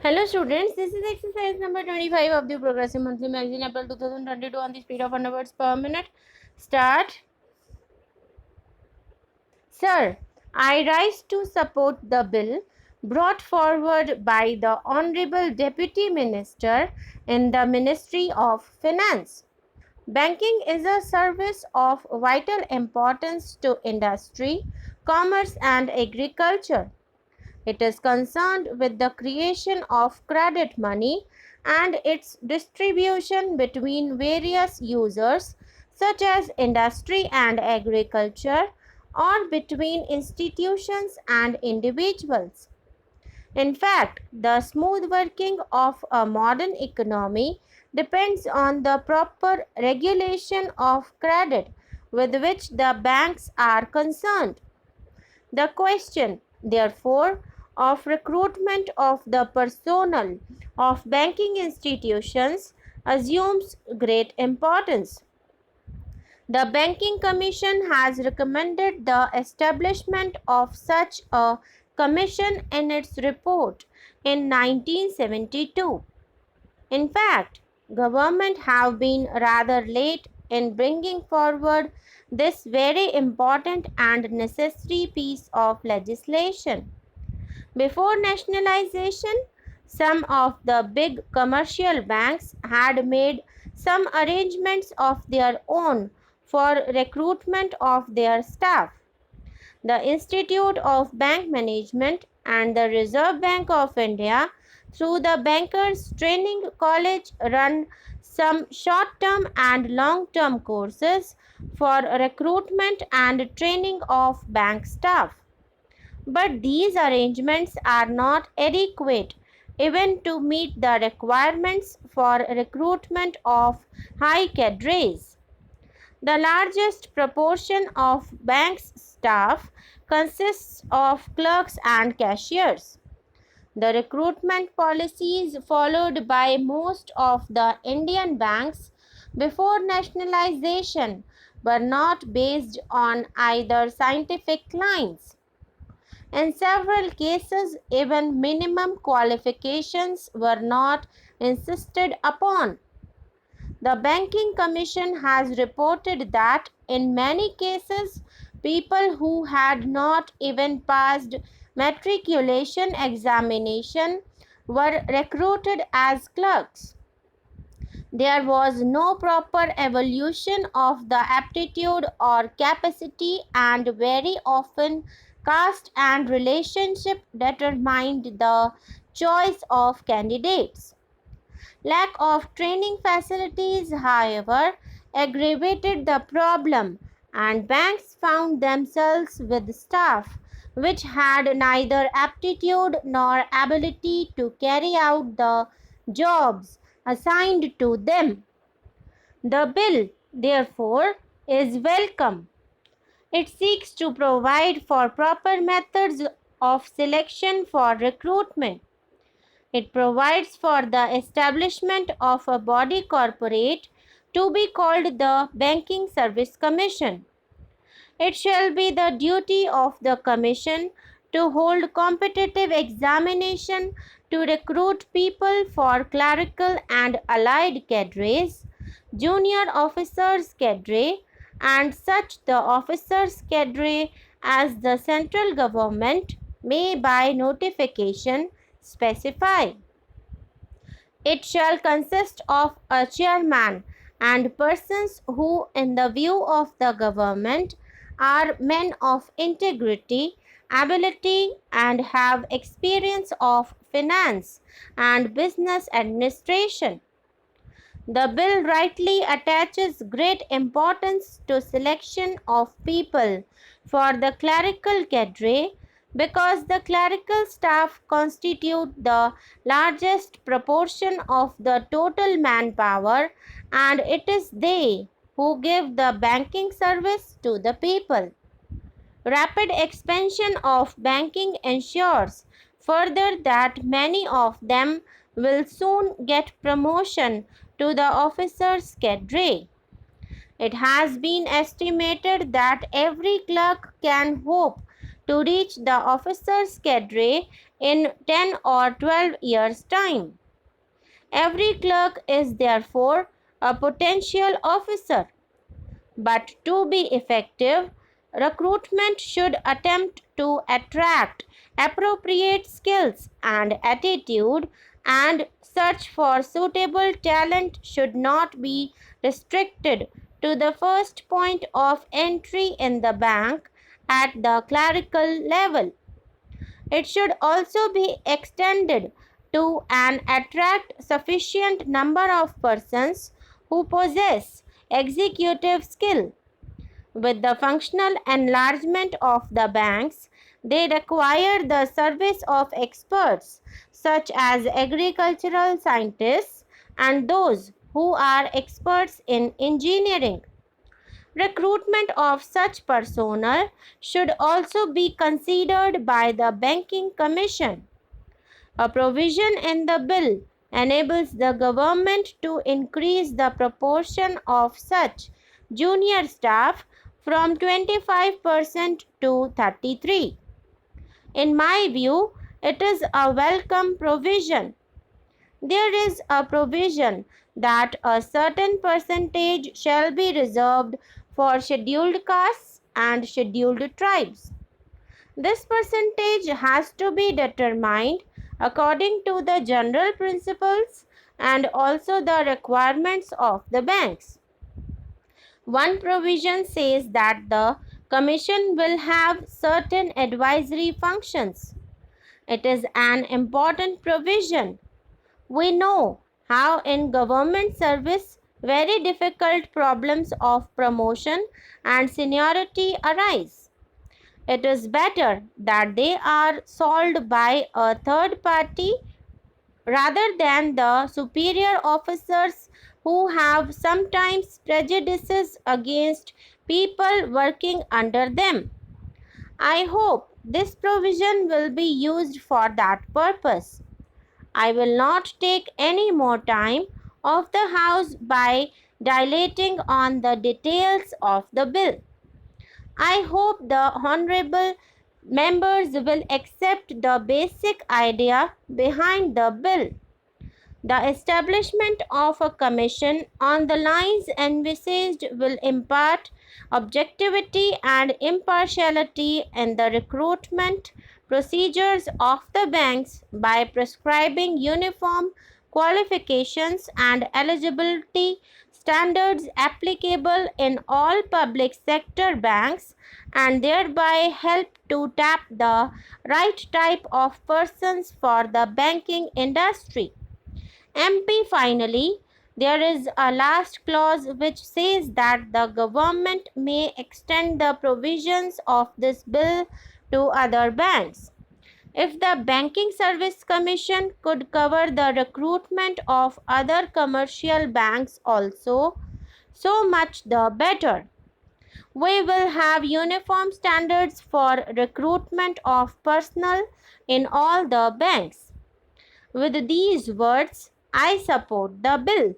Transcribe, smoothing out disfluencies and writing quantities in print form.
Hello students, this is exercise number 25 of the Progressive Monthly Magazine, April 2022 on the speed of 100 words per minute. Start. Sir, I rise to support the bill brought forward by the Honorable Deputy Minister in the Ministry of Finance. Banking is a service of vital importance to industry, commerce and agriculture. It is concerned with the creation of credit money and its distribution between various users such as industry and agriculture or between institutions and individuals. In fact, the smooth working of a modern economy depends on the proper regulation of credit with which the banks are concerned. The question, therefore, of recruitment of the personnel of banking institutions assumes great importance. The Banking Commission has recommended the establishment of such a commission in its report in 1972. In fact, government have been rather late in bringing forward this very important and necessary piece of legislation. Before nationalization, some of the big commercial banks had made some arrangements of their own for recruitment of their staff. The Institute of Bank Management and the Reserve Bank of India, through the Bankers Training College, run some short-term and long-term courses for recruitment and training of bank staff. But these arrangements are not adequate even to meet the requirements for recruitment of high cadres. The largest proportion of bank's staff consists of clerks and cashiers. The recruitment policies followed by most of the Indian banks before nationalization were not based on either scientific lines. In several cases, even minimum qualifications were not insisted upon. The Banking Commission has reported that in many cases, people who had not even passed matriculation examination were recruited as clerks. There was no proper evaluation of the aptitude or capacity, and very often caste and relationship determined the choice of candidates. Lack of training facilities, however, aggravated the problem, and banks found themselves with staff which had neither aptitude nor ability to carry out the jobs assigned to them. The bill, therefore, is welcome. It seeks to provide for proper methods of selection for recruitment. It provides for the establishment of a body corporate to be called the Banking Service Commission. It shall be the duty of the Commission to hold competitive examination to recruit people for clerical and allied cadres, junior officers cadre, and such the officers cadre as the central government may by notification specify. It shall consist of a chairman and persons who, in the view of the government, are men of integrity, ability, and have experience of finance and business administration. The bill rightly attaches great importance to selection of people for the clerical cadre because the clerical staff constitute the largest proportion of the total manpower, and it is they who give the banking service to the people. Rapid expansion of banking ensures further that many of them will soon get promotion to the officers' cadre. It has been estimated that every clerk can hope to reach the officer's cadre in 10 or 12 years' time. Every clerk is therefore a potential officer. But to be effective, recruitment should attempt to attract appropriate skills and attitude, and search for suitable talent should not be restricted to the first point of entry in the bank at the clerical level. It should also be extended to and attract sufficient number of persons who possess executive skill. With the functional enlargement of the banks, they require the service of experts such as agricultural scientists and those who are experts in engineering. Recruitment of such personnel should also be considered by the Banking Commission. A provision in the bill enables the government to increase the proportion of such junior staff from 25% to 33%. In my view, it is a welcome provision. There is a provision that a certain percentage shall be reserved for scheduled castes and scheduled tribes. This percentage has to be determined according to the general principles and also the requirements of the banks. One provision says that the Commission will have certain advisory functions. It is an important provision. We know how in government service very difficult problems of promotion and seniority arise. It is better that they are solved by a third party rather than the superior officers who have sometimes prejudices against people working under them. I hope this provision will be used for that purpose. I will not take any more time of the House by dilating on the details of the bill. I hope the honorable members will accept the basic idea behind the bill. The establishment of a commission on the lines envisaged will impart objectivity and impartiality in the recruitment procedures of the banks by prescribing uniform qualifications and eligibility standards applicable in all public sector banks, and thereby help to tap the right type of persons for the banking industry. MP finally, there is a last clause which says that the government may extend the provisions of this bill to other banks. If the Banking Service Commission could cover the recruitment of other commercial banks also, so much the better. We will have uniform standards for recruitment of personnel in all the banks. With these words, I support the bill.